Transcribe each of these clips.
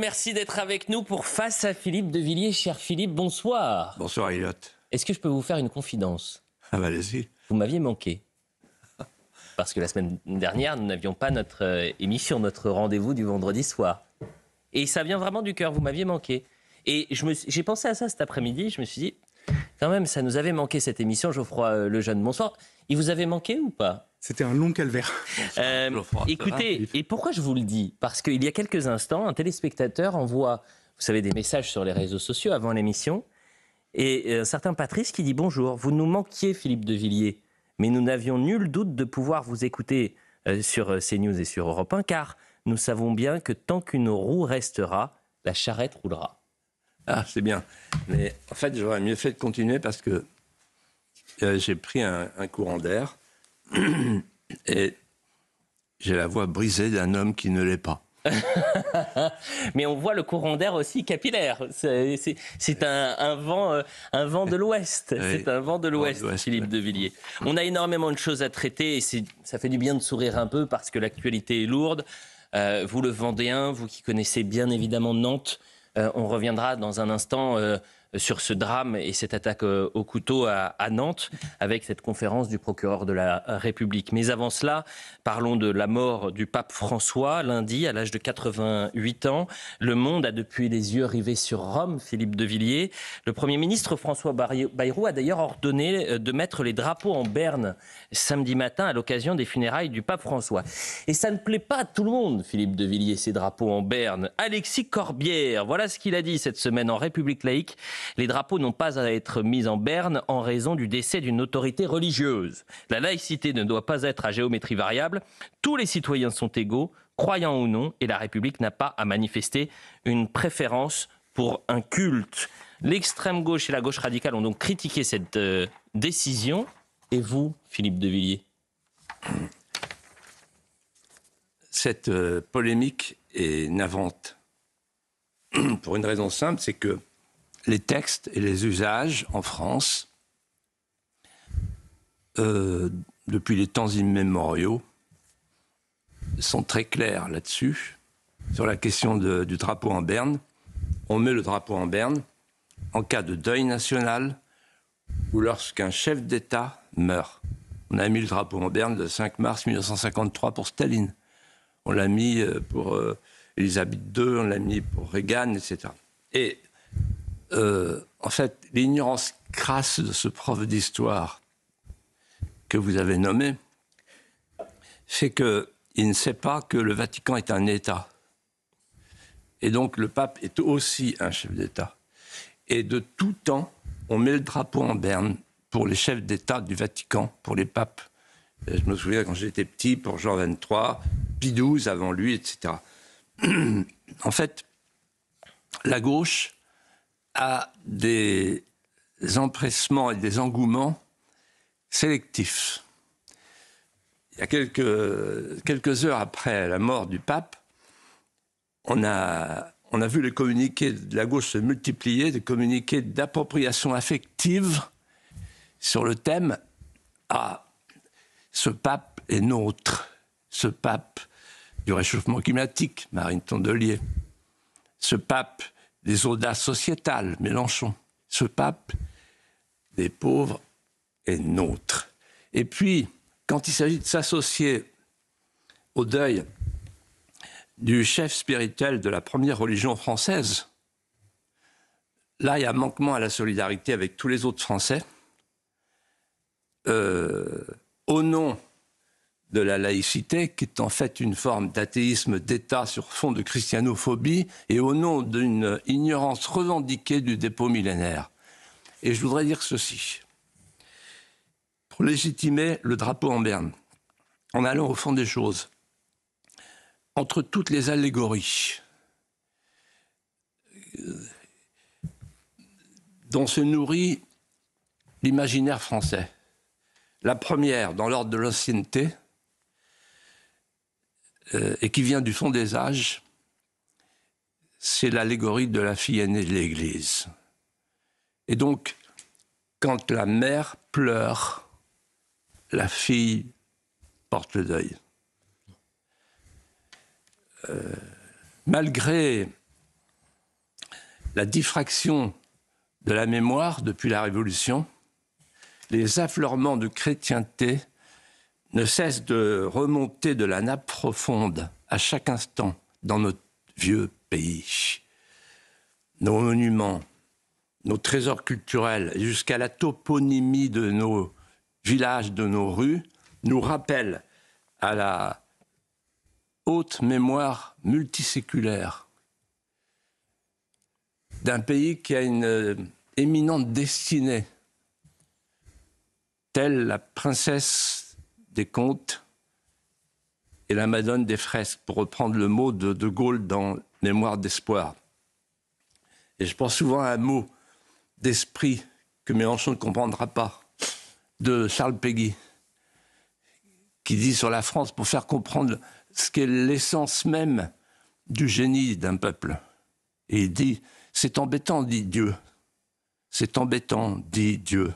merci d'être avec nous pour Face à Philippe de Villiers. Cher Philippe, bonsoir. Bonsoir Elliot. Est-ce que je peux vous faire une confidence? Ah bah allez-y. Vous m'aviez manqué. Parce que la semaine dernière, nous n'avions pas notre émission, notre rendez-vous du vendredi soir. Et ça vient vraiment du cœur, vous m'aviez manqué. Et j'ai pensé à ça cet après-midi, je me suis dit, quand même, ça nous avait manqué cette émission, Geoffroy Lejeune. Bonsoir. Il vous avait manqué ou pas? C'était un long calvaire. Écoutez, et pourquoi je vous le dis? Parce qu'il y a quelques instants, un téléspectateur envoie, vous savez, des messages sur les réseaux sociaux avant l'émission, et un certain Patrice qui dit « Bonjour, vous nous manquiez, Philippe de Villiers, mais nous n'avions nul doute de pouvoir vous écouter sur CNews et sur Europe 1, car nous savons bien que tant qu'une roue restera, la charrette roulera. » Ah, c'est bien. Mais en fait, j'aurais mieux fait de continuer parce que j'ai pris un courant d'air et j'ai la voix brisée d'un homme qui ne l'est pas. Mais on voit le courant d'air aussi capillaire. C'est un vent de l'Ouest. Oui. C'est un vent de l'Ouest, Philippe de Villiers. On a énormément de choses à traiter et ça fait du bien de sourire un peu parce que l'actualité est lourde. Vous, le Vendéen, vous qui connaissez bien évidemment Nantes, on reviendra dans un instant sur ce drame et cette attaque au couteau à Nantes avec cette conférence du procureur de la République. Mais avant cela, parlons de la mort du pape François lundi à l'âge de 88 ans. Le monde a depuis les yeux rivés sur Rome, Philippe de Villiers. Le Premier ministre François Bayrou a d'ailleurs ordonné de mettre les drapeaux en berne samedi matin à l'occasion des funérailles du pape François. Et ça ne plaît pas à tout le monde, Philippe de Villiers, ces drapeaux en berne. Alexis Corbière, voilà ce qu'il a dit cette semaine en République laïque. Les drapeaux n'ont pas à être mis en berne en raison du décès d'une autorité religieuse. La laïcité ne doit pas être à géométrie variable. Tous les citoyens sont égaux, croyants ou non, et la République n'a pas à manifester une préférence pour un culte. L'extrême gauche et la gauche radicale ont donc critiqué cette décision. Et vous, Philippe de Villiers? Cette polémique est navrante. Pour une raison simple, c'est que les textes et les usages en France, depuis les temps immémoriaux, sont très clairs là-dessus. Sur la question du drapeau en berne, on met le drapeau en berne en cas de deuil national ou lorsqu'un chef d'État meurt. On a mis le drapeau en berne le 5 mars 1953 pour Staline. On l'a mis pour Élisabeth II, on l'a mis pour Reagan, etc. Et en fait, l'ignorance crasse de ce prof d'histoire que vous avez nommé fait qu'il ne sait pas que le Vatican est un État. Et donc le pape est aussi un chef d'État. Et de tout temps, on met le drapeau en berne pour les chefs d'État du Vatican, pour les papes. Je me souviens quand j'étais petit, pour Jean XXIII, Pie XII avant lui, etc. En fait, la gauche a des empressements et des engouements sélectifs. Il y a quelques heures après la mort du pape, on a vu les communiqués de la gauche se multiplier, des communiqués d'appropriation affective sur le thème « Ah, ce pape est nôtre, ce pape du réchauffement climatique, Marine Tondelier, ce pape des audaces sociétales, Mélenchon, ce pape des pauvres est nôtre. » Et puis, quand il s'agit de s'associer au deuil du chef spirituel de la première religion française, là, il y a manquement à la solidarité avec tous les autres Français. Au nom de la laïcité, qui est en fait une forme d'athéisme d'État sur fond de christianophobie, et au nom d'une ignorance revendiquée du dépôt millénaire. Et je voudrais dire ceci. Pour légitimer le drapeau en berne, en allant au fond des choses, entre toutes les allégories dont se nourrit l'imaginaire français, la première, dans l'ordre de l'ancienneté, et qui vient du fond des âges, c'est l'allégorie de la fille aînée de l'Église. Et donc, quand la mère pleure, la fille porte le deuil. Malgré la diffraction de la mémoire depuis la Révolution, les affleurements de chrétienté ne cessent de remonter de la nappe profonde à chaque instant dans notre vieux pays. Nos monuments, nos trésors culturels, jusqu'à la toponymie de nos villages, de nos rues, nous rappellent à la haute mémoire multiséculaire d'un pays qui a une éminente destinée, telle la princesse des contes et la Madone des fresques, pour reprendre le mot de De Gaulle dans Mémoire d'espoir. Et je pense souvent à un mot d'esprit que Mélenchon ne comprendra pas, de Charles Péguy, qui dit sur la France, pour faire comprendre ce qu'est l'essence même du génie d'un peuple. Et il dit, c'est embêtant, dit Dieu. C'est embêtant, dit Dieu.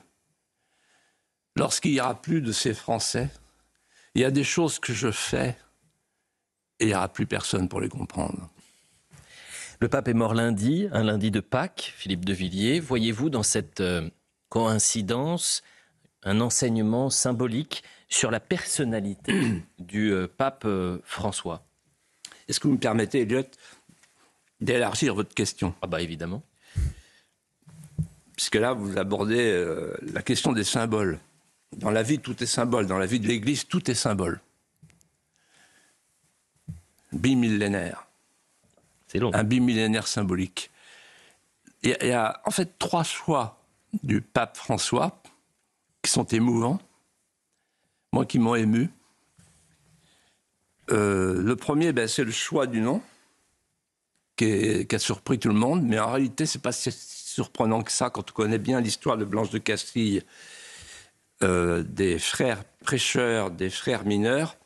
Lorsqu'il n'y aura plus de ces Français, il y a des choses que je fais et il n'y aura plus personne pour les comprendre. Le pape est mort lundi, un lundi de Pâques, Philippe de Villiers. Voyez-vous dans cette coïncidence un enseignement symbolique sur la personnalité du pape François? Est-ce que vous me permettez, Elliot, d'élargir votre question? Ah bah évidemment. Puisque là, vous abordez la question des symboles. Dans la vie, tout est symbole. Dans la vie de l'Église, tout est symbole. Bimillénaire. C'est long. Un bimillénaire symbolique. Il y a en fait 3 choix du pape François qui sont émouvants, moi qui m'ont ému. Le premier, c'est le choix du nom, qui a surpris tout le monde, mais en réalité, c'est pas si surprenant que ça quand on connaît bien l'histoire de Blanche de Castille, des frères prêcheurs, des frères mineurs.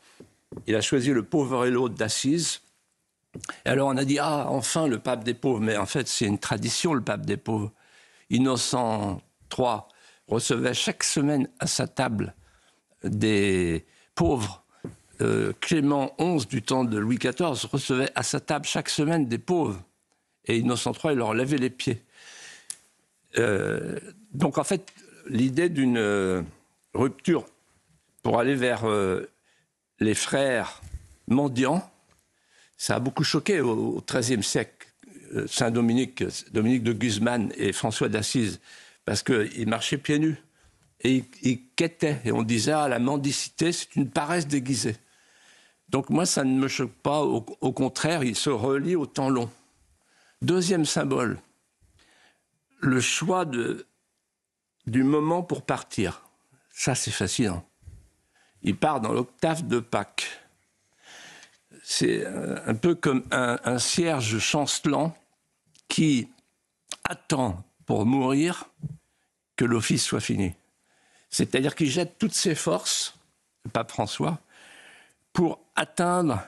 Il a choisi le Poverello d'Assise. Et alors on a dit, enfin le pape des pauvres, mais en fait c'est une tradition, le pape des pauvres. Innocent III recevait chaque semaine à sa table des pauvres. Clément XI, du temps de Louis XIV, recevait à sa table chaque semaine des pauvres. Et Innocent III, il leur lavait les pieds. Donc en fait, l'idée d'une rupture pour aller vers les frères mendiants, ça a beaucoup choqué au XIIIe siècle, Saint Dominique, Dominique de Guzman et François d'Assise, parce qu'ils marchaient pieds nus et ils quêtaient. Et on disait, la mendicité, c'est une paresse déguisée. Donc moi, ça ne me choque pas, au contraire, il se relie au temps long. Deuxième symbole, le choix du moment pour partir. Ça, c'est fascinant. Il part dans l'octave de Pâques. C'est un peu comme un cierge chancelant qui attend pour mourir que l'office soit fini. C'est-à-dire qu'il jette toutes ses forces, le pape François, pour atteindre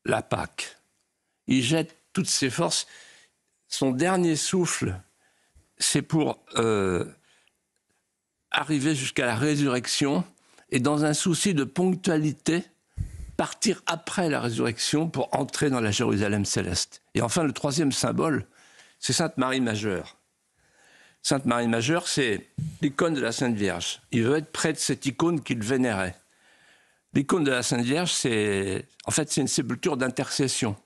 la Pâque. Il jette toutes ses forces. Son dernier souffle, c'est pour arriver jusqu'à la résurrection et dans un souci de ponctualité, partir après la résurrection pour entrer dans la Jérusalem céleste. Et enfin, le troisième symbole, c'est Sainte Marie Majeure. Sainte Marie Majeure, c'est l'icône de la Sainte Vierge. Il veut être près de cette icône qu'il vénérait. L'icône de la Sainte Vierge, c'est une sépulture d'intercession.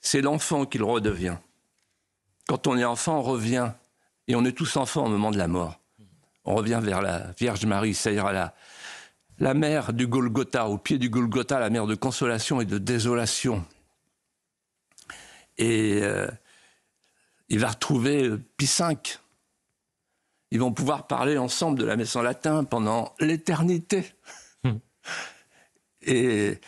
C'est l'enfant qu'il redevient. Quand on est enfant, on revient, et on est tous enfants au moment de la mort. On revient vers la Vierge Marie, c'est-à-dire à la mère du Golgotha, au pied du Golgotha, la mère de consolation et de désolation. Et il va retrouver Pie V. Ils vont pouvoir parler ensemble de la messe en latin pendant l'éternité. Et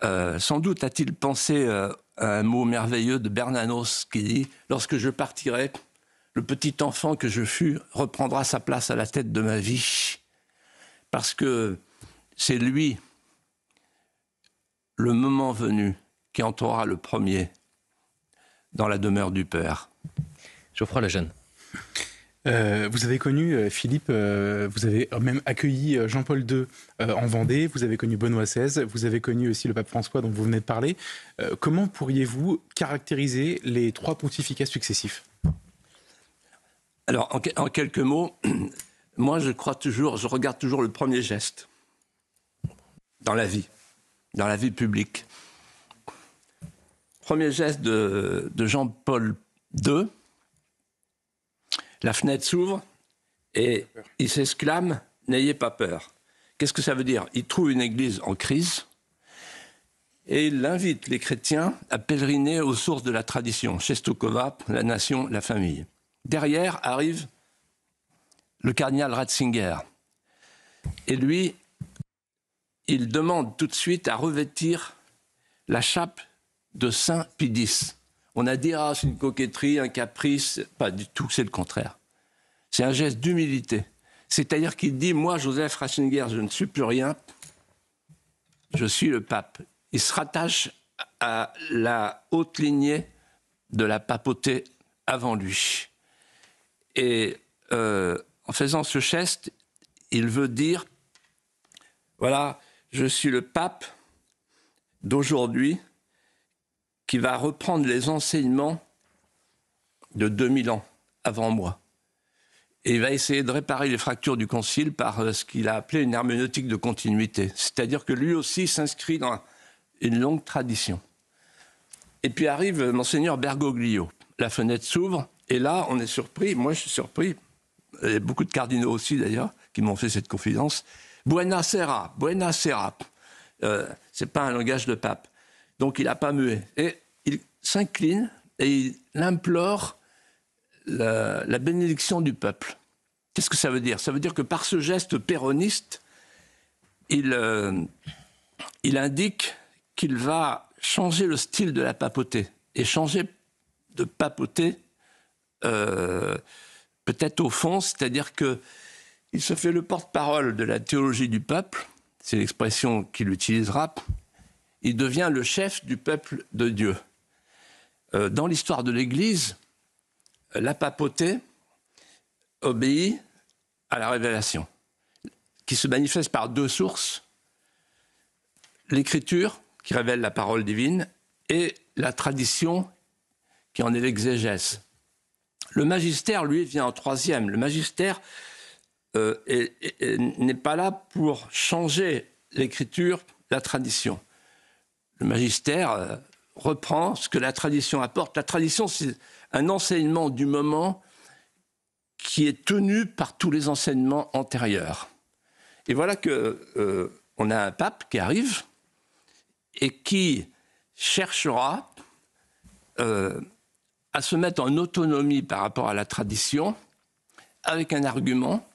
sans doute a-t-il pensé à un mot merveilleux de Bernanos qui dit « Lorsque je partirai, le petit enfant que je fus reprendra sa place à la tête de ma vie. » Parce que c'est lui, le moment venu, qui entrera le premier dans la demeure du Père. Geoffroy Lejeune. Vous avez connu, Philippe, vous avez même accueilli Jean-Paul II en Vendée, vous avez connu Benoît XVI, vous avez connu aussi le pape François dont vous venez de parler. Comment pourriez-vous caractériser les 3 pontificats successifs ? Alors, en quelques mots, moi, je regarde toujours le premier geste dans la vie publique. Premier geste de Jean-Paul II, la fenêtre s'ouvre et il s'exclame « N'ayez pas peur ». Qu'est-ce que ça veut dire? Il trouve une église en crise et il invite les chrétiens à pèleriner aux sources de la tradition, Czestochowa, la nation, la famille. Derrière arrive le cardinal Ratzinger. Et lui, il demande tout de suite à revêtir la chape de Saint Pie X. On a dit, c'est une coquetterie, un caprice. Pas du tout, c'est le contraire. C'est un geste d'humilité. C'est-à-dire qu'il dit, moi, Joseph Ratzinger, je ne suis plus rien, je suis le pape. Il se rattache à la haute lignée de la papauté avant lui. Et en faisant ce geste, il veut dire, voilà, je suis le pape d'aujourd'hui qui va reprendre les enseignements de 2000 ans avant moi. Et il va essayer de réparer les fractures du concile par ce qu'il a appelé une herméneutique de continuité. C'est-à-dire que lui aussi s'inscrit dans une longue tradition. Et puis arrive Monseigneur Bergoglio. La fenêtre s'ouvre, et là, on est surpris, moi je suis surpris, il y a beaucoup de cardinaux aussi d'ailleurs, qui m'ont fait cette confidence. Buona sera, buona sera. C'est pas un langage de pape. Donc il n'a pas mué. Et il s'incline et il implore la bénédiction du peuple. Qu'est-ce que ça veut dire? Ça veut dire que par ce geste péroniste, il indique qu'il va changer le style de la papauté. Et changer de papauté, peut-être au fond, c'est-à-dire qu'il se fait le porte-parole de la théologie du peuple, c'est l'expression qu'il utilisera, il devient le chef du peuple de Dieu. Dans l'histoire de l'Église, la papauté obéit à la révélation, qui se manifeste par deux sources, l'Écriture, qui révèle la parole divine, et la tradition, qui en est l'exégèse. Le magistère, lui, vient en troisième. Le magistère n'est pas là pour changer l'Écriture, la tradition. Le magistère reprend ce que la tradition apporte. La tradition, c'est un enseignement du moment qui est tenu par tous les enseignements antérieurs. Et voilà qu'on a un pape qui arrive et qui cherchera à se mettre en autonomie par rapport à la tradition, avec un argument,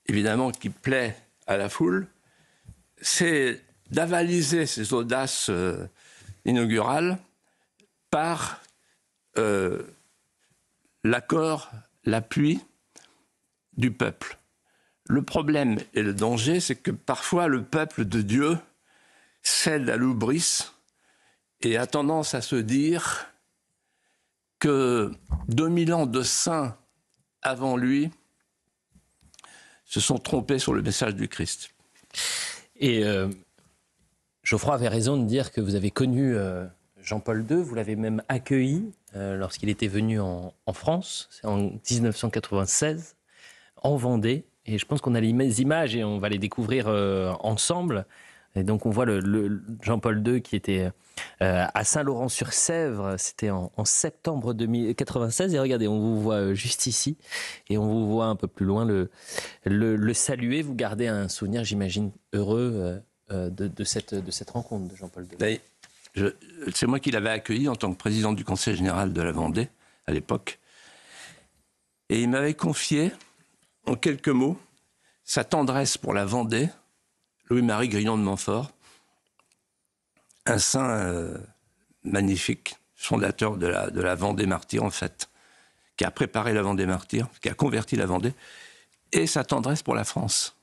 évidemment, qui plaît à la foule, c'est d'avaliser ces audaces inaugurales par l'accord, l'appui du peuple. Le problème et le danger, c'est que parfois le peuple de Dieu cède à l'hubris et a tendance à se dire que 2000 ans de saints avant lui se sont trompés sur le message du Christ. Et Geoffroy avait raison de dire que vous avez connu Jean-Paul II, vous l'avez même accueilli lorsqu'il était venu en France, c'est en 1996, en Vendée. Et je pense qu'on a les images et on va les découvrir ensemble. Et donc on voit le Jean-Paul II qui était à Saint-Laurent-sur-Sèvre, c'était en septembre 1996. Et regardez, on vous voit juste ici et on vous voit un peu plus loin le saluer. Vous gardez un souvenir, j'imagine, heureux de cette rencontre de Jean-Paul II. C'est moi qui l'avais accueilli en tant que président du Conseil général de la Vendée, à l'époque. Et il m'avait confié, en quelques mots, sa tendresse pour la Vendée, Louis-Marie Grillon de Montfort, un saint magnifique, fondateur de la Vendée martyre, en fait, qui a préparé la Vendée martyre, qui a converti la Vendée, et sa tendresse pour la France.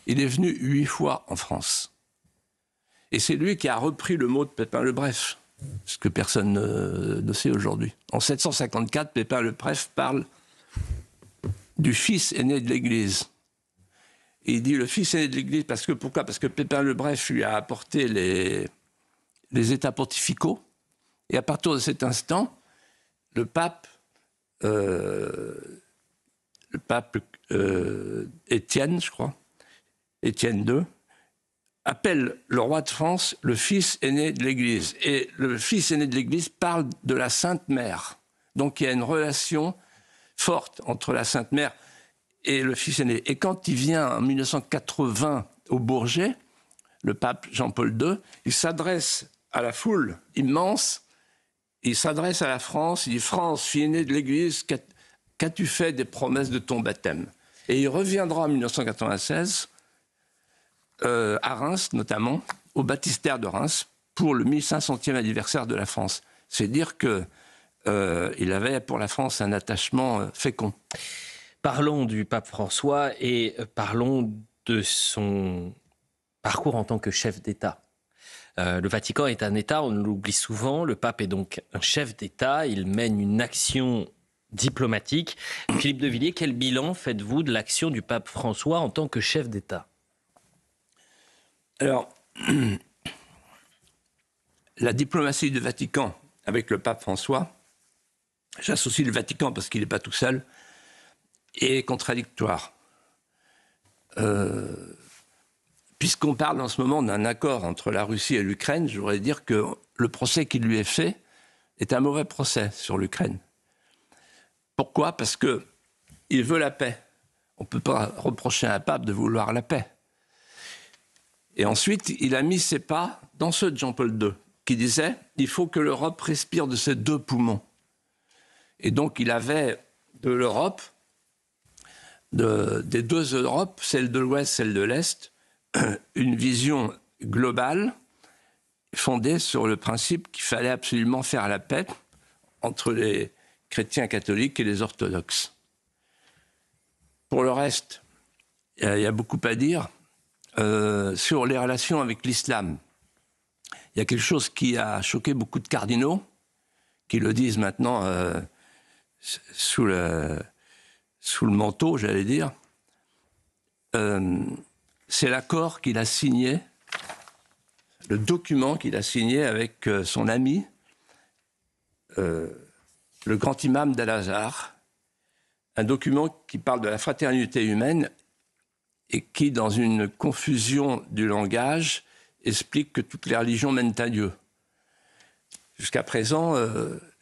Il est venu 8 fois en France. Et c'est lui qui a repris le mot de Pépin le Bref, ce que personne ne sait aujourd'hui. En 754, Pépin le Bref parle du fils aîné de l'Église. Et il dit le fils aîné de l'Église, pourquoi? Parce que Pépin le Bref lui a apporté les états pontificaux. Et à partir de cet instant, le pape le pape Étienne, je crois, Étienne II, appelle le roi de France le fils aîné de l'Église. Et le fils aîné de l'Église parle de la Sainte Mère. Donc il y a une relation forte entre la Sainte Mère et le fils aîné. Et quand il vient en 1980 au Bourget, le pape Jean-Paul II, il s'adresse à la foule immense, il s'adresse à la France, il dit « France, fille aînée de l'Église, qu'as-tu fait des promesses de ton baptême ?» Et il reviendra en 1996, à Reims notamment, au baptistère de Reims, pour le 1500e anniversaire de la France. C'est dire qu'il avait pour la France un attachement fécond. Parlons du pape François et parlons de son parcours en tant que chef d'État. Le Vatican est un État, on l'oublie souvent, le pape est donc un chef d'État, il mène une action diplomatique. Philippe de Villiers, quel bilan faites-vous de l'action du pape François en tant que chef d'État ? Alors, la diplomatie du Vatican avec le pape François, j'associe le Vatican parce qu'il n'est pas tout seul, est contradictoire. Puisqu'on parle en ce moment d'un accord entre la Russie et l'Ukraine, je voudrais dire que le procès qui lui est fait est un mauvais procès sur l'Ukraine. Pourquoi ? Parce qu'il veut la paix. On ne peut pas reprocher à un pape de vouloir la paix. Et ensuite, il a mis ses pas dans ceux de Jean-Paul II, qui disait « il faut que l'Europe respire de ses deux poumons ». Et donc, il avait de l'Europe, des deux Europes, celle de l'Ouest, celle de l'Est, une vision globale fondée sur le principe qu'il fallait absolument faire la paix entre les chrétiens catholiques et les orthodoxes. Pour le reste, il y a beaucoup à dire sur les relations avec l'islam. Il y a quelque chose qui a choqué beaucoup de cardinaux, qui le disent maintenant sous le manteau, j'allais dire. C'est l'accord qu'il a signé, le document qu'il a signé avec son ami, le grand imam d'Al-Azhar, un document qui parle de la fraternité humaine et qui, dans une confusion du langage, explique que toutes les religions mènent à Dieu. Jusqu'à présent,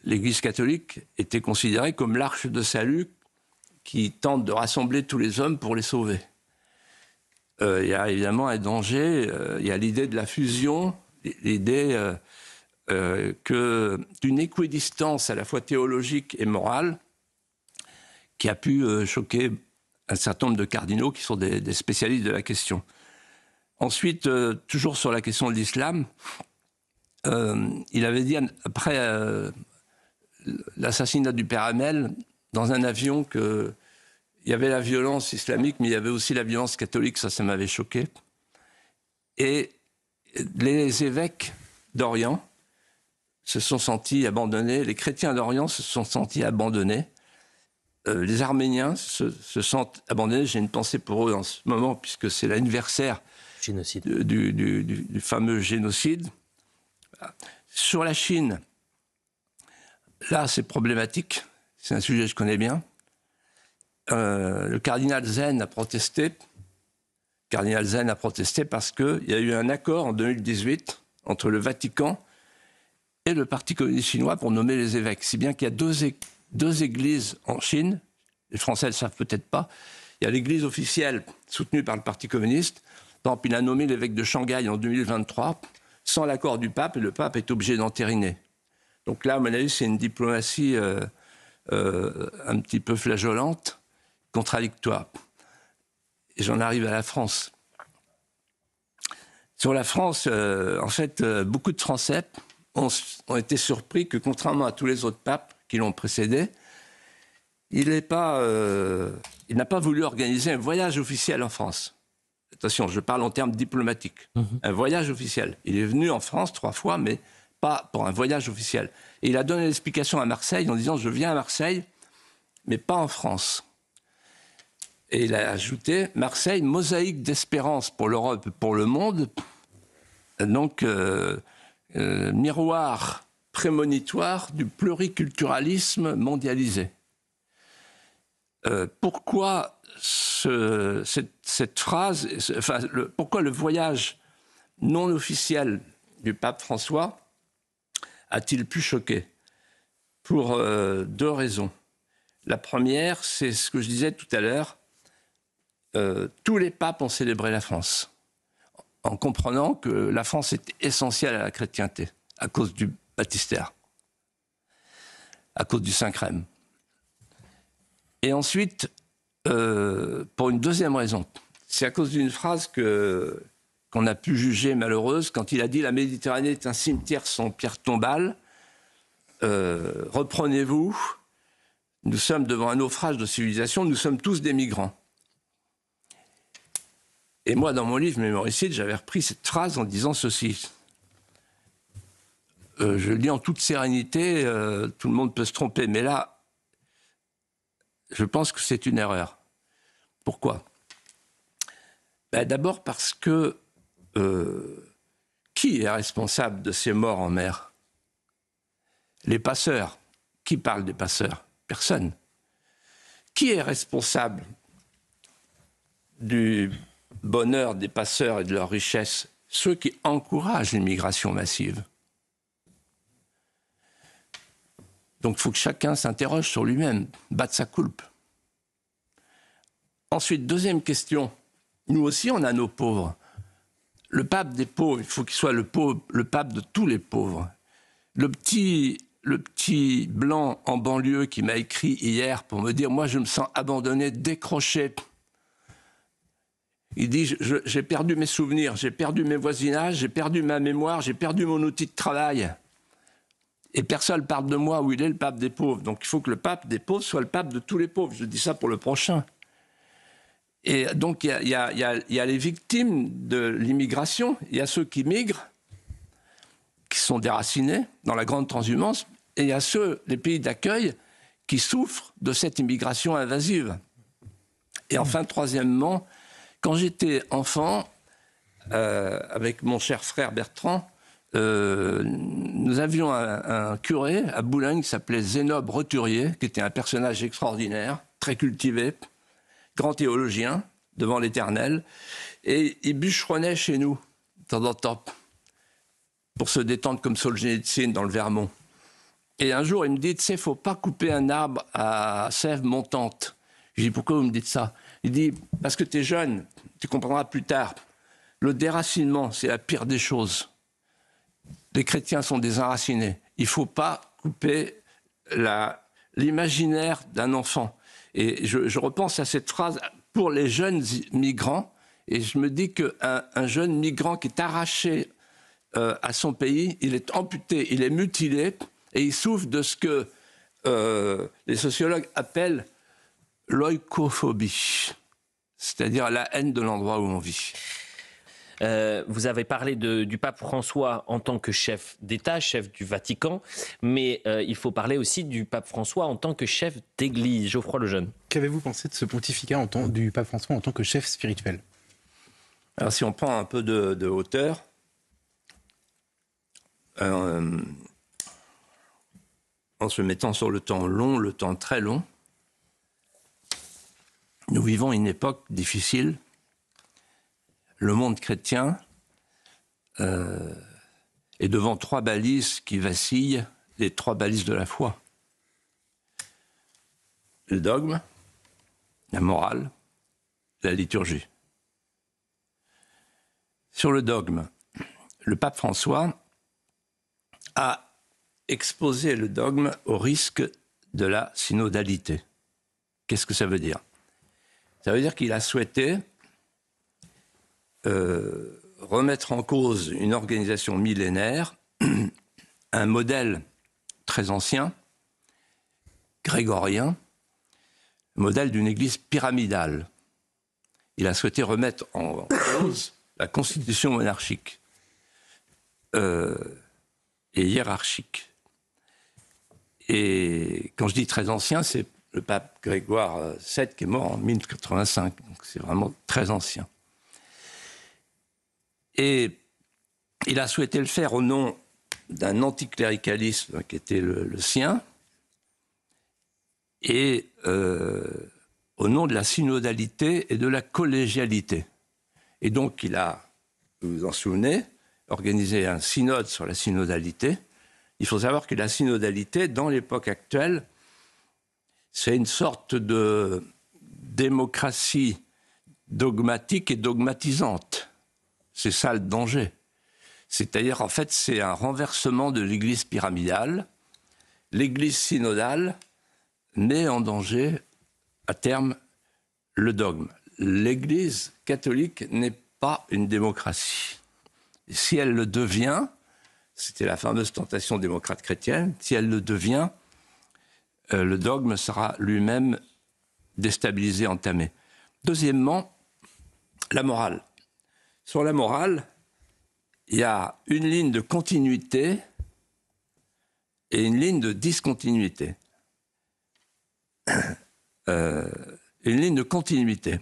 l'Église catholique était considérée comme l'arche de salut qui tente de rassembler tous les hommes pour les sauver. Il y a évidemment un danger, il y a l'idée de la fusion, l'idée d'une équidistance à la fois théologique et morale qui a pu choquer un certain nombre de cardinaux qui sont des spécialistes de la question. Ensuite, toujours sur la question de l'islam, il avait dit, après l'assassinat du père Hamel, dans un avion, qu'il y avait la violence islamique, mais il y avait aussi la violence catholique, ça m'avait choqué. Et les évêques d'Orient se sont sentis abandonnés, les chrétiens d'Orient se sont sentis abandonnés, les Arméniens se sentent abandonnés. J'ai une pensée pour eux en ce moment, puisque c'est l'anniversaire du fameux génocide. Sur la Chine, là, c'est problématique. C'est un sujet que je connais bien. Le cardinal Zen a protesté. Parce qu'il y a eu un accord en 2018 entre le Vatican et le Parti communiste chinois pour nommer les évêques. Si bien qu'il y a deux églises en Chine, les Français ne le savent peut-être pas. Il y a l'église officielle soutenue par le Parti communiste. Donc, il a nommé l'évêque de Shanghai en 2023 sans l'accord du pape, et le pape est obligé d'entériner. Donc là, à mon avis, c'est une diplomatie un petit peu flageolante, contradictoire. Et j'en arrive à la France. Sur la France, en fait, beaucoup de Français ont été surpris que, contrairement à tous les autres papes qui l'ont précédé, il n'a pas voulu organiser un voyage officiel en France. Attention, je parle en termes diplomatiques. Un voyage officiel. Il est venu en France 3 fois, mais pas pour un voyage officiel. Et il a donné l'explication à Marseille en disant « Je viens à Marseille, mais pas en France ». Et il a ajouté « Marseille, mosaïque d'espérance pour l'Europe et pour le monde ». Donc, miroir prémonitoire du pluriculturalisme mondialisé. pourquoi cette phrase, pourquoi le voyage non officiel du pape François a-t-il pu choquer? Pour 2 raisons. La première, c'est ce que je disais tout à l'heure, tous les papes ont célébré la France, en comprenant que la France est essentielle à la chrétienté, à cause du baptistère, à cause du Saint-Crème. Et ensuite, pour une deuxième raison, c'est à cause d'une phrase qu'on a pu juger malheureuse, quand il a dit « La Méditerranée est un cimetière sans pierre tombale ». Reprenez-vous, nous sommes devant un naufrage de civilisation, nous sommes tous des migrants. Et moi, dans mon livre Mémoricide, j'avais repris cette phrase en disant ceci. Je le dis en toute sérénité, tout le monde peut se tromper, mais là, je pense que c'est une erreur. Pourquoi? D'abord parce que qui est responsable de ces morts en mer? Les passeurs. Qui parle des passeurs? Personne. Qui est responsable du bonheur des passeurs et de leur richesse? Ceux qui encouragent l'immigration massive. Donc il faut que chacun s'interroge sur lui-même, batte sa coulpe. Ensuite, deuxième question. Nous aussi, on a nos pauvres. Le pape des pauvres, il faut qu'il soit le pape de tous les pauvres. Le petit blanc en banlieue qui m'a écrit hier pour me dire « Moi, je me sens abandonné, décroché. » Il dit « J'ai perdu mes souvenirs, j'ai perdu mes voisinages, j'ai perdu ma mémoire, j'ai perdu mon outil de travail. Et personne ne parle de moi où il est le pape des pauvres. Donc il faut que le pape des pauvres soit le pape de tous les pauvres. » Je dis ça pour le prochain. Et donc il y a les victimes de l'immigration, il y a ceux qui migrent, qui sont déracinés dans la grande transhumance, et il y a les pays d'accueil qui souffrent de cette immigration invasive. Et enfin, troisièmement, quand j'étais enfant, avec mon cher frère Bertrand, nous avions un curé à Boulogne qui s'appelait Zénobe Roturier, qui était un personnage extraordinaire, très cultivé, grand théologien, devant l'Éternel, et il bûcheronnait chez nous, de temps en temps, pour se détendre comme Solzhenitsyn dans le Vermont. Et un jour, il me dit, tu sais, il ne faut pas couper un arbre à sève montante. Je dis, pourquoi vous me dites ça? Il dit, parce que tu es jeune, tu comprendras plus tard. Le déracinement, c'est la pire des choses. Les chrétiens sont désenracinés. Il ne faut pas couper l'imaginaire d'un enfant. Et je repense à cette phrase pour les jeunes migrants, et je me dis qu'un jeune migrant qui est arraché à son pays, il est amputé, il est mutilé, et il souffre de ce que les sociologues appellent l'oikophobie, c'est-à-dire la haine de l'endroit où on vit. Vous avez parlé du pape François en tant que chef d'État, chef du Vatican, mais il faut parler aussi du pape François en tant que chef d'Église. Geoffroy Lejeune. Qu'avez-vous pensé de ce pontificat du pape François en tant que chef spirituel? Alors si on prend un peu de hauteur, en se mettant sur le temps long, le temps très long, nous vivons une époque difficile. Le monde chrétien est devant 3 balises qui vacillent, les 3 balises de la foi. Le dogme, la morale, la liturgie. Sur le dogme, le pape François a exposé le dogme au risque de la synodalité. Qu'est-ce que ça veut dire? Ça veut dire qu'il a souhaité remettre en cause une organisation millénaire, un modèle très ancien, grégorien, modèle d'une église pyramidale. Il a souhaité remettre en cause la constitution monarchique et hiérarchique. Et quand je dis très ancien, c'est le pape Grégoire VII qui est mort en 1085, donc c'est vraiment très ancien. Et il a souhaité le faire au nom d'un anticléricalisme qui était le sien, et au nom de la synodalité et de la collégialité. Et donc, il a, vous vous en souvenez, organisé un synode sur la synodalité. Il faut savoir que la synodalité, dans l'époque actuelle, c'est une sorte de démocratie dogmatique et dogmatisante. C'est ça le danger. C'est-à-dire, en fait, c'est un renversement de l'Église pyramidale. L'Église synodale met en danger, à terme, le dogme. L'Église catholique n'est pas une démocratie. Et si elle le devient, c'était la fameuse tentation démocrate chrétienne, si elle le devient, le dogme sera lui-même déstabilisé, entamé. Deuxièmement, la morale. Sur la morale, il y a une ligne de continuité et une ligne de discontinuité. Une ligne de continuité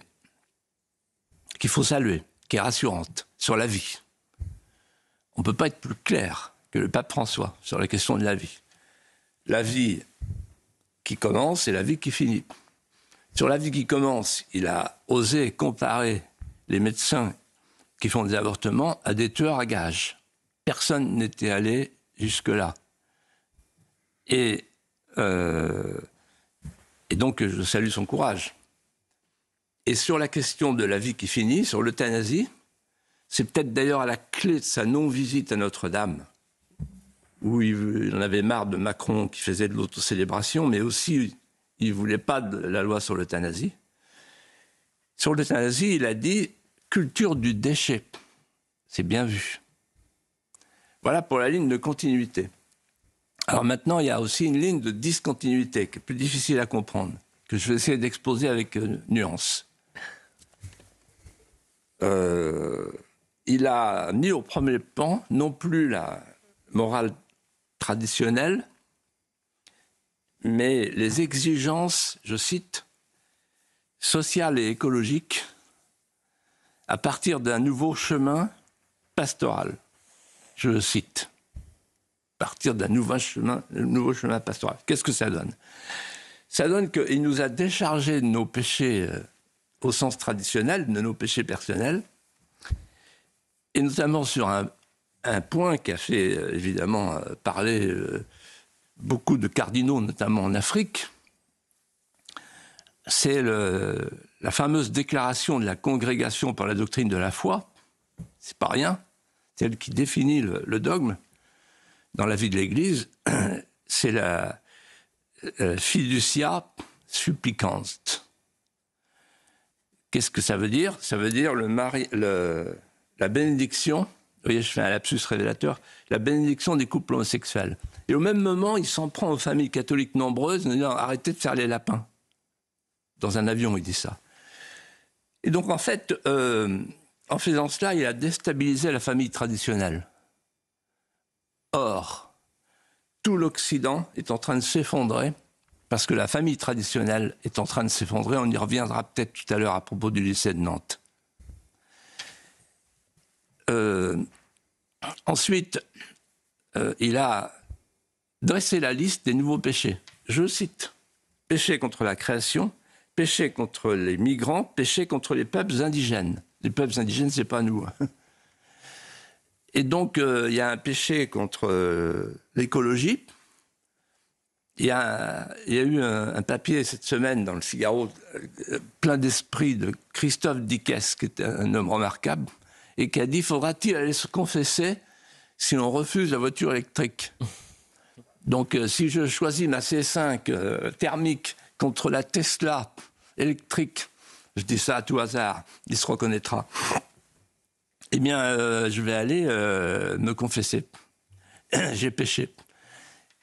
qu'il faut saluer, qui est rassurante sur la vie. On ne peut pas être plus clair que le pape François sur la question de la vie. La vie qui commence et la vie qui finit. Sur la vie qui commence, il a osé comparer les médecins qui font des avortements à des tueurs à gages. Personne n'était allé jusque-là. Et donc, je salue son courage. Et sur la question de la vie qui finit, sur l'euthanasie, c'est peut-être d'ailleurs à la clé de sa non-visite à Notre-Dame, où il en avait marre de Macron qui faisait de l'autocélébration, mais aussi il ne voulait pas de la loi sur l'euthanasie. Sur l'euthanasie, il a dit « culture du déchet ». C'est bien vu. Voilà pour la ligne de continuité. Alors maintenant, il y a aussi une ligne de discontinuité qui est plus difficile à comprendre, que je vais essayer d'exposer avec nuance. Il a mis au premier plan non plus la morale traditionnelle, mais les exigences, je cite, sociales et écologiques à partir d'un nouveau chemin pastoral. Je le cite. À partir d'un nouveau chemin pastoral. Qu'est-ce que ça donne ? Ça donne qu'il nous a déchargés de nos péchés au sens traditionnel, de nos péchés personnels, et notamment sur un point qui a fait évidemment parler beaucoup de cardinaux, notamment en Afrique, c'est la fameuse déclaration de la Congrégation pour la doctrine de la foi. C'est pas rien, c'est elle qui définit le dogme dans la vie de l'Église. C'est la fiducia supplicans. Qu'est-ce que ça veut dire ? Ça veut dire la bénédiction, vous voyez, je fais un lapsus révélateur, la bénédiction des couples homosexuels. Et au même moment, il s'en prend aux familles catholiques nombreuses en disant « arrêtez de faire les lapins ». Dans un avion, il dit ça. Et donc, en fait, en faisant cela, il a déstabilisé la famille traditionnelle. Or, tout l'Occident est en train de s'effondrer parce que la famille traditionnelle est en train de s'effondrer. On y reviendra peut-être tout à l'heure à propos du lycée de Nantes. Ensuite, il a dressé la liste des nouveaux péchés. Je cite, « péché contre la création, péché contre les migrants, péché contre les peuples indigènes ». Les peuples indigènes, ce n'est pas nous. Et donc, il y a un péché contre l'écologie. Il y a eu un papier cette semaine dans le Figaro, plein d'esprit, de Christophe Dickès, qui était un homme remarquable, et qui a dit « faudra-t-il aller se confesser si l'on refuse la voiture électrique ?» Donc, si je choisis ma C5 thermique contre la Tesla électrique, je dis ça à tout hasard, il se reconnaîtra, eh bien, je vais aller me confesser. J'ai péché.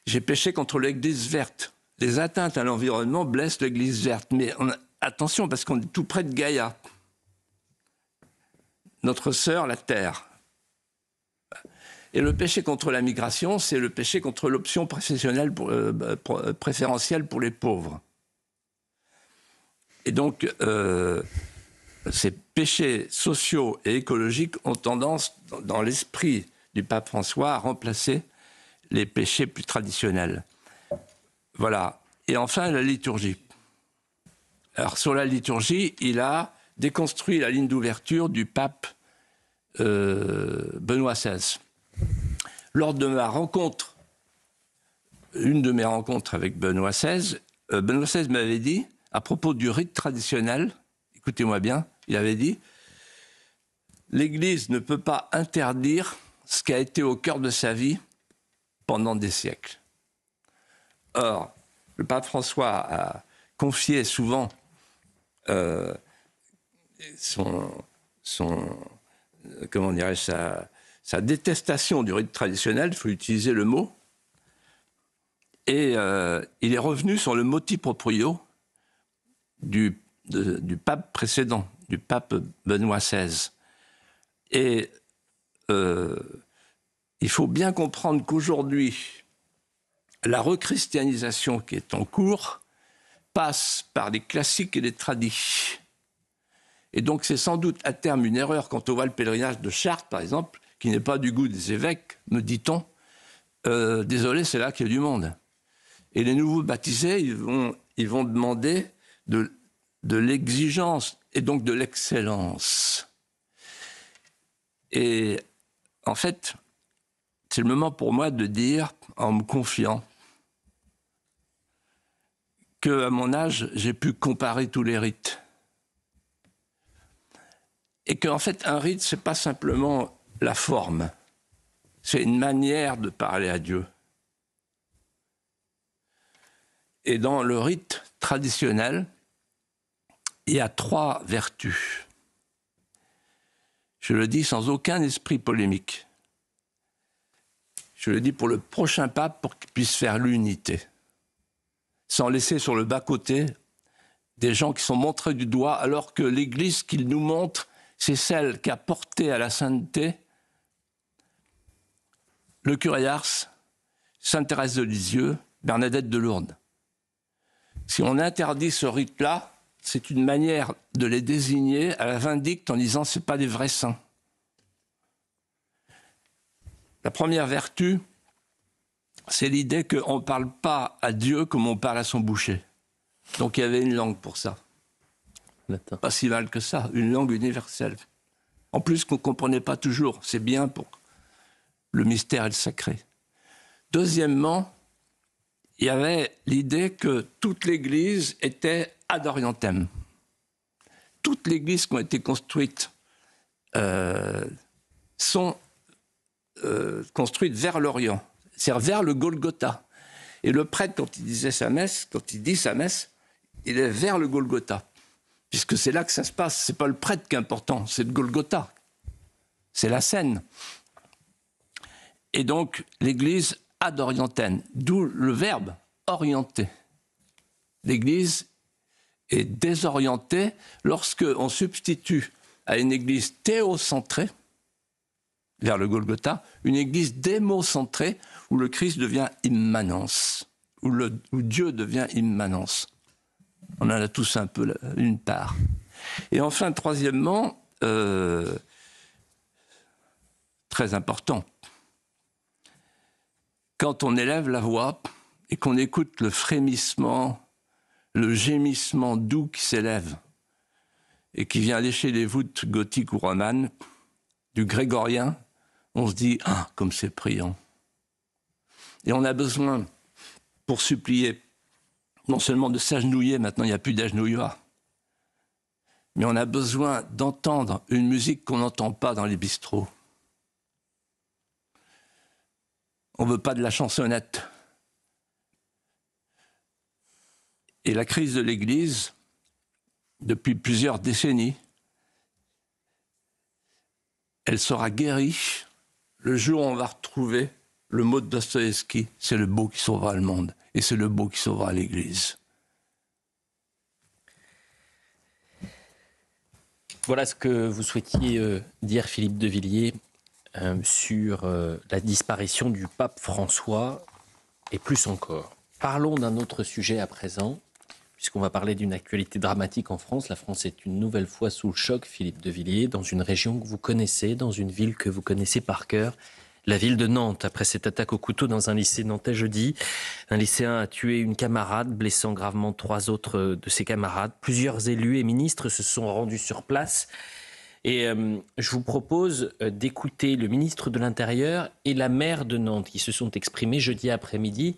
J'ai péché contre l'Église verte. Les atteintes à l'environnement blessent l'Église verte. Mais attention, parce qu'on est tout près de Gaïa. Notre sœur, la Terre. Et le péché contre la migration, c'est le péché contre l'option professionnelle préférentielle pour les pauvres. Et donc, ces péchés sociaux et écologiques ont tendance, dans l'esprit du pape François, à remplacer les péchés plus traditionnels. Voilà. Et enfin, la liturgie. Alors, sur la liturgie, il a déconstruit la ligne d'ouverture du pape Benoît XVI. Lors de une de mes rencontres avec Benoît XVI m'avait dit, à propos du rite traditionnel, écoutez-moi bien, il avait dit « L'Église ne peut pas interdire ce qui a été au cœur de sa vie pendant des siècles. » Or, le pape François a confié souvent comment dirais-je, sa détestation du rite traditionnel, il faut utiliser le mot, et il est revenu sur le motu proprio du pape précédent, du pape Benoît XVI. Et il faut bien comprendre qu'aujourd'hui, la rechristianisation qui est en cours passe par les classiques et les tradis. Et donc c'est sans doute à terme une erreur quand on voit le pèlerinage de Chartres, par exemple, qui n'est pas du goût des évêques, me dit-on. Désolé, c'est là qu'il y a du monde. Et les nouveaux baptisés, ils vont demander de l'exigence et donc de l'excellence. Et en fait, c'est le moment pour moi de dire, en me confiant, qu'à mon âge, j'ai pu comparer tous les rites. Et qu'en fait, un rite, ce n'est pas simplement la forme, c'est une manière de parler à Dieu. Et dans le rite traditionnel, il y a 3 vertus. Je le dis sans aucun esprit polémique. Je le dis pour le prochain pape, pour qu'il puisse faire l'unité. Sans laisser sur le bas-côté des gens qui sont montrés du doigt, alors que l'Église qu'il nous montre, c'est celle qui a porté à la sainteté le curé Ars, Sainte Thérèse de Lisieux, Bernadette de Lourdes. Si on interdit ce rite-là, c'est une manière de les désigner à la vindicte en disant « ce n'est pas des vrais saints ». La première vertu, c'est l'idée qu'on ne parle pas à Dieu comme on parle à son boucher. Donc il y avait une langue pour ça. Pas si mal que ça, une langue universelle. En plus qu'on ne comprenait pas toujours, c'est bien pour le mystère et le sacré. Deuxièmement, il y avait l'idée que toute l'Église était ad orientem. Toutes les églises qui ont été construites sont construites vers l'Orient, c'est-à-dire vers le Golgotha. Et le prêtre, quand il disait sa messe, quand il dit sa messe, il est vers le Golgotha, puisque c'est là que ça se passe. C'est pas le prêtre qui est important, c'est le Golgotha, c'est la scène. Et donc l'Église ad orientem, d'où le verbe orienter. L'Église est désorientée lorsqu'on substitue à une Église théocentrée, vers le Golgotha, une Église démocentrée où le Christ devient immanence, où Dieu devient immanence. On en a tous un peu une part. Et enfin, troisièmement, très important, quand on élève la voix et qu'on écoute le frémissement, le gémissement doux qui s'élève et qui vient lécher les voûtes gothiques ou romanes, du grégorien, on se dit « Ah, comme c'est priant !» Et on a besoin, pour supplier, non seulement de s'agenouiller, maintenant il n'y a plus d'agenouilloirs, mais on a besoin d'entendre une musique qu'on n'entend pas dans les bistrots. On ne veut pas de la chansonnette. Et la crise de l'Église, depuis plusieurs décennies, elle sera guérie le jour où on va retrouver le mot de Dostoïevski, c'est le beau qui sauvera le monde, et c'est le beau qui sauvera l'Église. Voilà ce que vous souhaitiez dire, Philippe de Villiers, sur la disparition du pape François, et plus encore. Parlons d'un autre sujet à présent, puisqu'on va parler d'une actualité dramatique en France. La France est une nouvelle fois sous le choc, Philippe de Villiers, dans une région que vous connaissez, dans une ville que vous connaissez par cœur, La ville de Nantes, après cette attaque au couteau dans un lycée nantais jeudi, un lycéen a tué une camarade, blessant gravement 3 autres de ses camarades. Plusieurs élus et ministres se sont rendus sur place. Et je vous propose d'écouter le ministre de l'Intérieur et la maire de Nantes qui se sont exprimés jeudi après-midi.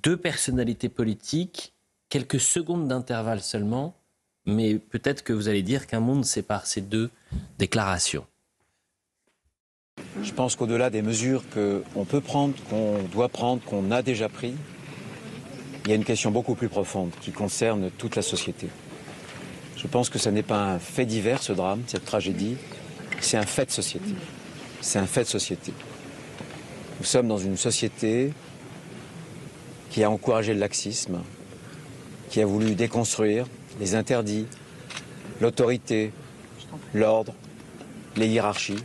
2 personnalités politiques, quelques secondes d'intervalle seulement, mais peut-être que vous allez dire qu'un monde sépare ces 2 déclarations. Je pense qu'au-delà des mesures qu'on peut prendre, qu'on doit prendre, qu'on a déjà prises, il y a une question beaucoup plus profonde qui concerne toute la société. Je pense que ce n'est pas un fait divers, ce drame, cette tragédie, c'est un fait de société. C'est un fait de société. Nous sommes dans une société qui a encouragé le laxisme, qui a voulu déconstruire les interdits, l'autorité, l'ordre, les hiérarchies,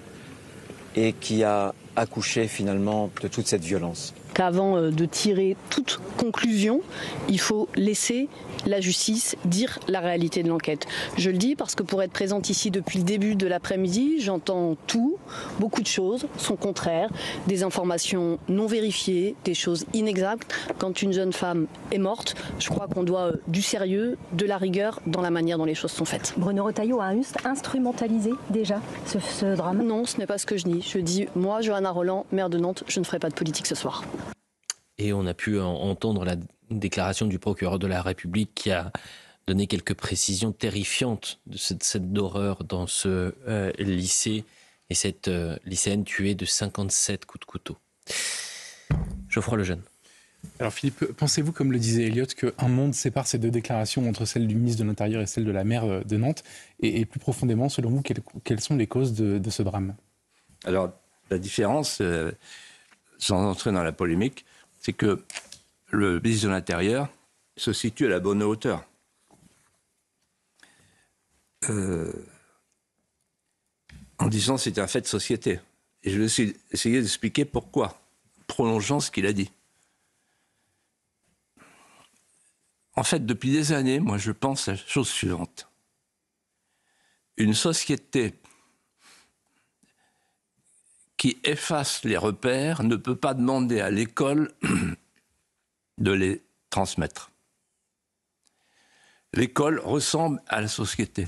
et qui a accouché finalement de toute cette violence. Qu'avant de tirer toute conclusion, il faut laisser la justice dire la réalité de l'enquête. Je le dis parce que pour être présente ici depuis le début de l'après-midi, j'entends tout, beaucoup de choses sont contraires, des informations non vérifiées, des choses inexactes. Quand une jeune femme est morte, je crois qu'on doit du sérieux, de la rigueur dans la manière dont les choses sont faites. Bruno Retailleau a instrumentalisé déjà ce drame? Non, ce n'est pas ce que je dis. Je dis, moi, Johanna Rolland, maire de Nantes, je ne ferai pas de politique ce soir. Et on a pu entendre la déclaration du procureur de la République qui a donné quelques précisions terrifiantes de cette scène d'horreur dans ce lycée et cette lycéenne tuée de 57 coups de couteau. Geoffroy Lejeune. Alors Philippe, pensez-vous, comme le disait Elliott, qu'un monde sépare ces 2 déclarations entre celle du ministre de l'Intérieur et celle de la maire de Nantes? Et plus profondément, selon vous, quelles sont les causes de ce drame? Alors, la différence, sans entrer dans la polémique, c'est que le ministre de l'Intérieur se situe à la bonne hauteur. En disant que c'est un fait de société. Et je vais essayer d'expliquer pourquoi, prolongeant ce qu'il a dit. En fait, depuis des années, moi je pense la chose suivante. Une société qui efface les repères ne peut pas demander à l'école de les transmettre. L'école ressemble à la société.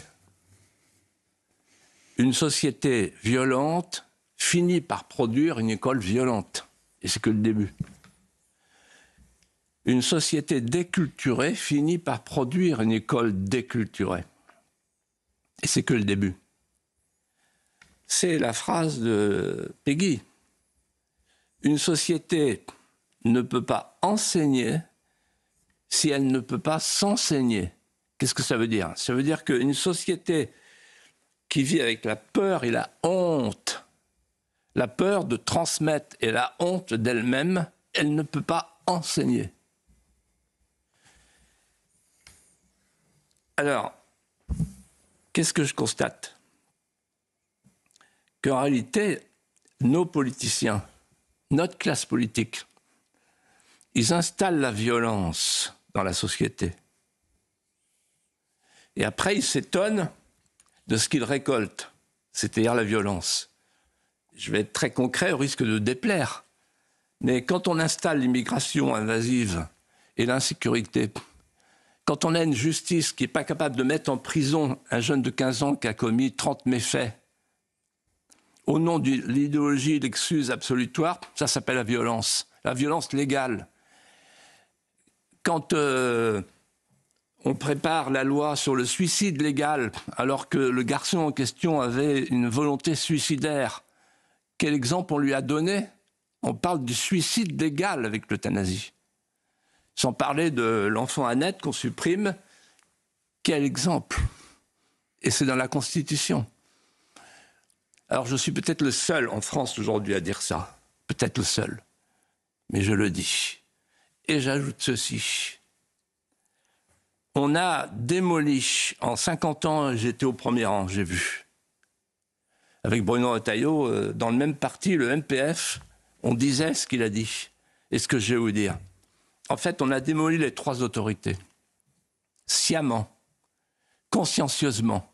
Une société violente finit par produire une école violente. Et c'est que le début. Une société déculturée finit par produire une école déculturée. Et c'est que le début. C'est la phrase de Peggy. Une société ne peut pas enseigner si elle ne peut pas s'enseigner. Qu'est-ce que ça veut dire? Ça veut dire qu'une société qui vit avec la peur et la honte, la peur de transmettre et la honte d'elle-même, elle ne peut pas enseigner. Alors, qu'est-ce que je constate? Qu'en réalité, nos politiciens, notre classe politique, ils installent la violence dans la société. Et après, ils s'étonnent de ce qu'ils récoltent, c'est-à-dire la violence. Je vais être très concret au risque de déplaire. Mais quand on installe l'immigration invasive et l'insécurité, quand on a une justice qui n'est pas capable de mettre en prison un jeune de 15 ans qui a commis 30 méfaits, au nom de l'idéologie d'excuse absolutoire, ça s'appelle la violence légale. Quand on prépare la loi sur le suicide légal, alors que le garçon en question avait une volonté suicidaire, quel exemple on lui a donné? On parle du suicide légal avec l'euthanasie. Sans parler de l'enfant à naître qu'on supprime, quel exemple? Et c'est dans la Constitution. Alors je suis peut-être le seul en France aujourd'hui à dire ça, peut-être le seul, mais je le dis. Et j'ajoute ceci. On a démoli, en 50 ans, j'étais au premier rang, j'ai vu. Avec Bruno Retailleau, dans le même parti, le MPF, on disait ce qu'il a dit. Et ce que je vais vous dire. En fait, on a démoli les 3 autorités. Sciemment, consciencieusement.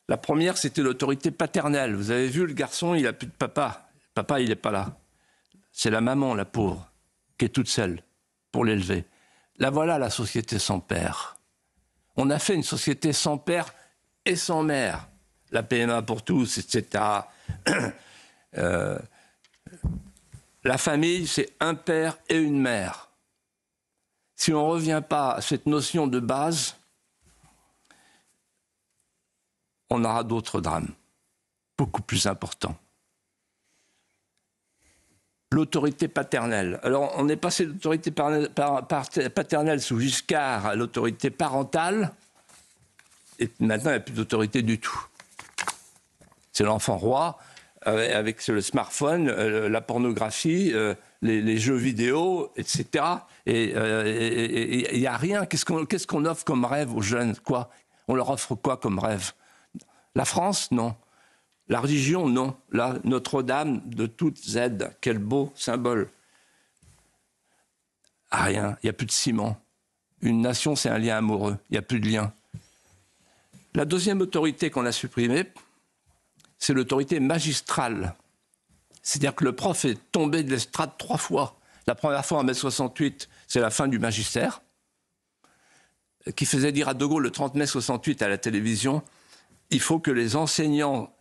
La première, c'était l'autorité paternelle. Vous avez vu, le garçon, il n'a plus de papa, Papa, il n'est pas là. C'est la maman, la pauvre, qui est toute seule pour l'élever. Là, voilà la société sans père. On a fait une société sans père et sans mère. La PMA pour tous, etc. La famille, c'est un père et une mère. Si on ne revient pas à cette notion de base, on aura d'autres drames, beaucoup plus importants. L'autorité paternelle. Alors, on est passé de l'autorité paternelle sous Giscard à l'autorité parentale, et maintenant, il n'y a plus d'autorité du tout. C'est l'enfant roi, avec le smartphone, la pornographie, les jeux vidéo, etc. Et il n'y a rien. Qu'est-ce qu'on offre comme rêve aux jeunes? Quoi? On leur offre quoi comme rêve? La France? Non. La religion? Non. Là, Notre-Dame de toutes aides. Quel beau symbole. Ah, rien. Il n'y a plus de ciment. Une nation, c'est un lien amoureux. Il n'y a plus de lien. La deuxième autorité qu'on a supprimée, c'est l'autorité magistrale. C'est-à-dire que le prof est tombé de l'estrade 3 fois. La première fois en mai 68, c'est la fin du magistère, qui faisait dire à De Gaulle le 30 mai 68 à la télévision, il faut que les enseignants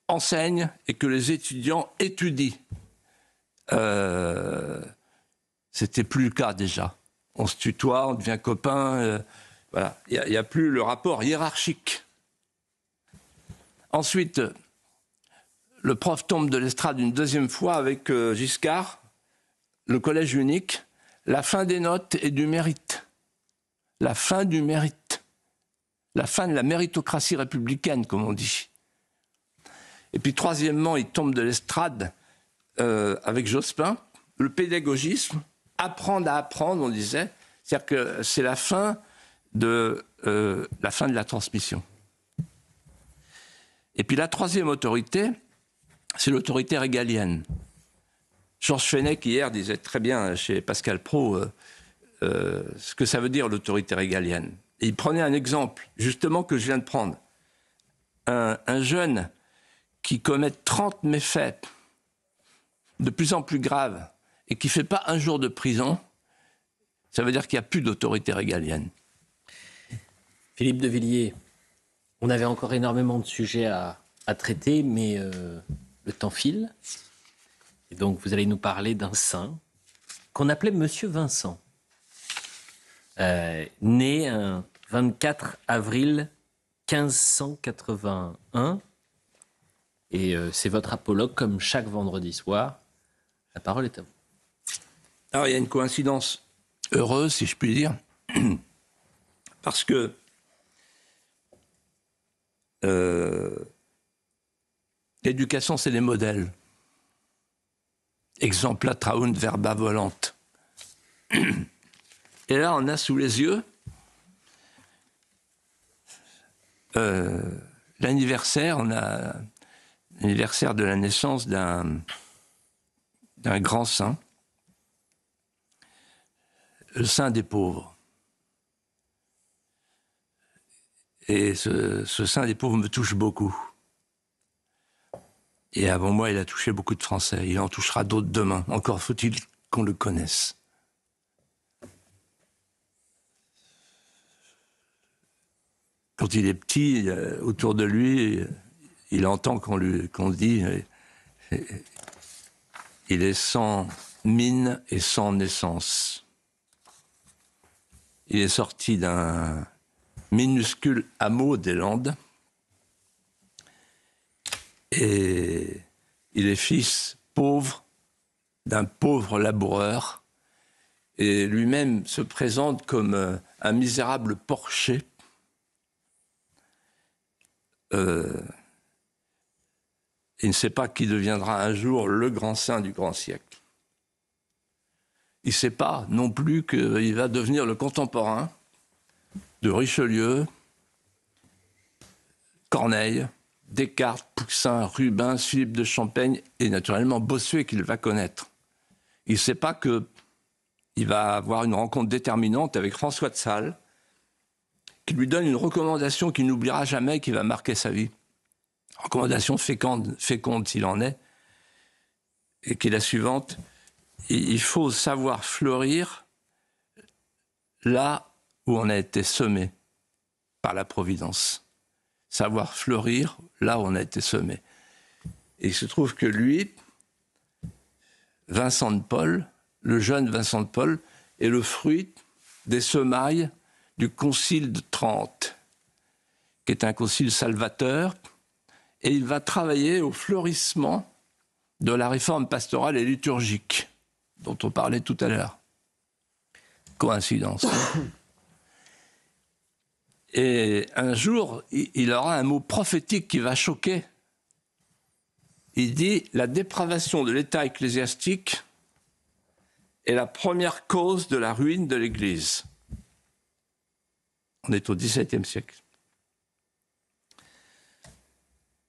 enseignent et que les étudiants étudient. C'était plus le cas déjà. On se tutoie, on devient copain. Voilà. Il n'y a plus le rapport hiérarchique. Ensuite, le prof tombe de l'estrade une deuxième fois avec Giscard, le collège unique, la fin des notes et du mérite. La fin du mérite. La fin de la méritocratie républicaine, comme on dit. Et puis troisièmement, il tombe de l'estrade avec Jospin, le pédagogisme, apprendre à apprendre, on disait, c'est-à-dire que c'est la fin de la transmission. Et puis la troisième autorité, c'est l'autorité régalienne. Georges Fenech, hier, disait très bien chez Pascal Praud ce que ça veut dire l'autorité régalienne. Et il prenait un exemple, justement, que je viens de prendre. Un jeune qui commet 30 méfaits de plus en plus graves et qui ne fait pas un jour de prison, ça veut dire qu'il n'y a plus d'autorité régalienne. Philippe de Villiers, on avait encore énormément de sujets à traiter, mais le temps file. Et donc, vous allez nous parler d'un saint qu'on appelait Monsieur Vincent, né un 24 avril 1581. Et c'est votre apologue, comme chaque vendredi soir. La parole est à vous. Alors, il y a une coïncidence heureuse, si je puis dire, parce que l'éducation, c'est les modèles. Exempla traunt verba volant. Et là, on a sous les yeux l'anniversaire, on a l'anniversaire de la naissance d'un grand saint, le saint des pauvres. Et ce saint des pauvres me touche beaucoup. Et avant moi, il a touché beaucoup de Français. Il en touchera d'autres demain. Encore faut-il qu'on le connaisse. Quand il est petit, autour de lui, il entend qu'on dit il est sans mine et sans naissance. Il est sorti d'un minuscule hameau des Landes et il est fils pauvre d'un pauvre laboureur et lui-même se présente comme un misérable porcher. Il ne sait pas qui deviendra un jour le grand saint du grand siècle. Il ne sait pas non plus qu'il va devenir le contemporain de Richelieu, Corneille, Descartes, Poussin, Rubens, Philippe de Champaigne et naturellement Bossuet qu'il va connaître. Il ne sait pas qu'il va avoir une rencontre déterminante avec François de Sales, qui lui donne une recommandation qu'il n'oubliera jamais, qui va marquer sa vie. Recommandation féconde s'il en est. et qui est la suivante. Il faut savoir fleurir là où on a été semé par la Providence. Savoir fleurir là où on a été semé. Et il se trouve que lui, Vincent de Paul, le jeune Vincent de Paul, est le fruit des semailles du Concile de Trente, qui est un concile salvateur, et il va travailler au fleurissement de la réforme pastorale et liturgique, dont on parlait tout à l'heure. Coïncidence. Et un jour, il aura un mot prophétique qui va choquer. Il dit « La dépravation de l'état ecclésiastique est la première cause de la ruine de l'Église. » On est au XVIIe siècle.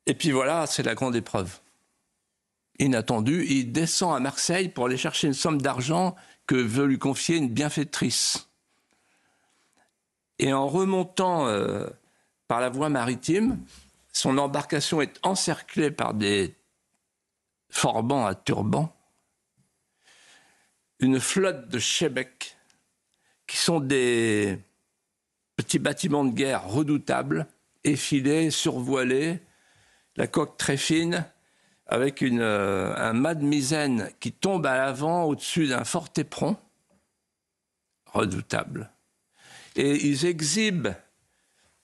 Et puis voilà, c'est la grande épreuve. Inattendu, il descend à Marseille pour aller chercher une somme d'argent que veut lui confier une bienfaitrice. Et en remontant par la voie maritime, son embarcation est encerclée par des forbans à turbans, une flotte de shebek, qui sont des petits bâtiments de guerre redoutables, effilés, survoilés, la coque très fine, avec un mât de misaine qui tombe à l'avant au-dessus d'un fort éperon, redoutable. Et ils exhibent,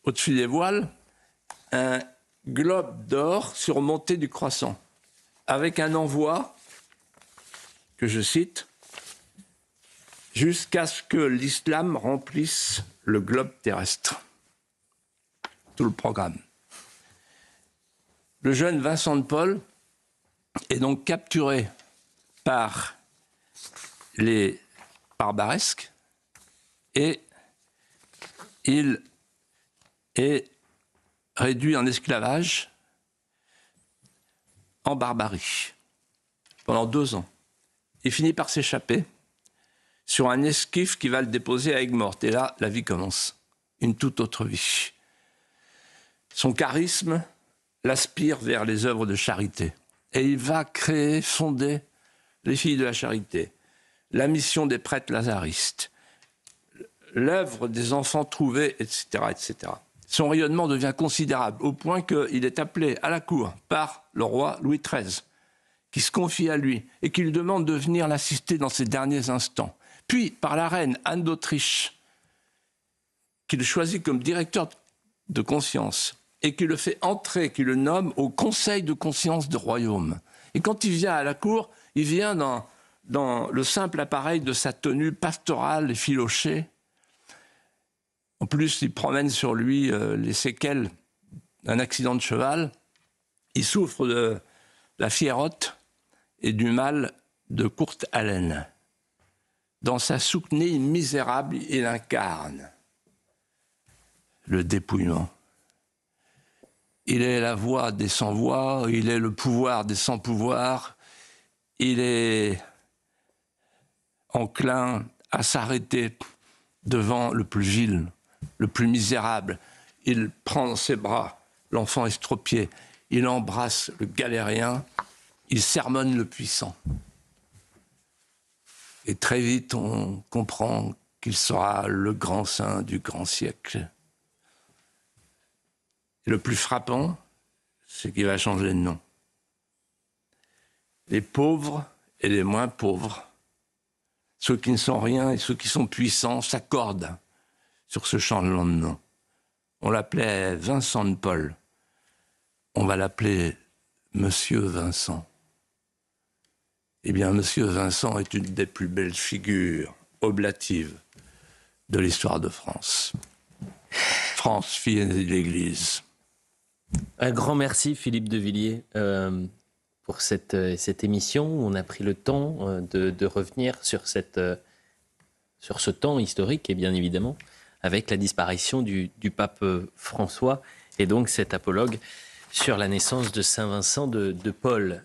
au-dessus des voiles, un globe d'or surmonté du croissant, avec un envoi, que je cite, « jusqu'à ce que l'islam remplisse le globe terrestre ». Tout le programme. Le jeune Vincent de Paul est donc capturé par les barbaresques et il est réduit en esclavage en barbarie pendant 2 ans. Il finit par s'échapper sur un esquif qui va le déposer à Aigues-Mortes. Et là, la vie commence. Une toute autre vie. Son charisme l'aspire vers les œuvres de charité. Et il va créer, fonder les Filles de la Charité, la mission des prêtres lazaristes, l'œuvre des enfants trouvés, etc., etc. Son rayonnement devient considérable, au point qu'il est appelé à la cour par le roi Louis XIII, qui se confie à lui et qui lui demande de venir l'assister dans ses derniers instants. Puis par la reine Anne d'Autriche, qui le choisit comme directeur de conscience, et qui le fait entrer, qui le nomme au conseil de conscience du royaume. Et quand il vient à la cour, il vient dans le simple appareil de sa tenue pastorale et filochée. En plus, il promène sur lui les séquelles d'un accident de cheval. Il souffre de la fiérotte et du mal de courte haleine. Dans sa souquenille misérable, il incarne le dépouillement. Il est la voix des sans-voix, il est le pouvoir des sans-pouvoir, il est enclin à s'arrêter devant le plus vil, le plus misérable. Il prend dans ses bras l'enfant estropié, il embrasse le galérien, il sermonne le puissant. Et très vite, on comprend qu'il sera le grand saint du grand siècle. Et le plus frappant, c'est qu'il va changer de nom. Les pauvres et les moins pauvres, ceux qui ne sont rien et ceux qui sont puissants, s'accordent sur ce changement de nom. On l'appelait Vincent de Paul. On va l'appeler Monsieur Vincent. Eh bien, Monsieur Vincent est une des plus belles figures oblatives de l'histoire de France. France, fille aînée de l'Église. Un grand merci, Philippe de Villiers, pour cette émission. On a pris le temps de revenir sur ce temps historique, et bien évidemment, avec la disparition du pape François, et donc cet apologue sur la naissance de Saint Vincent de Paul.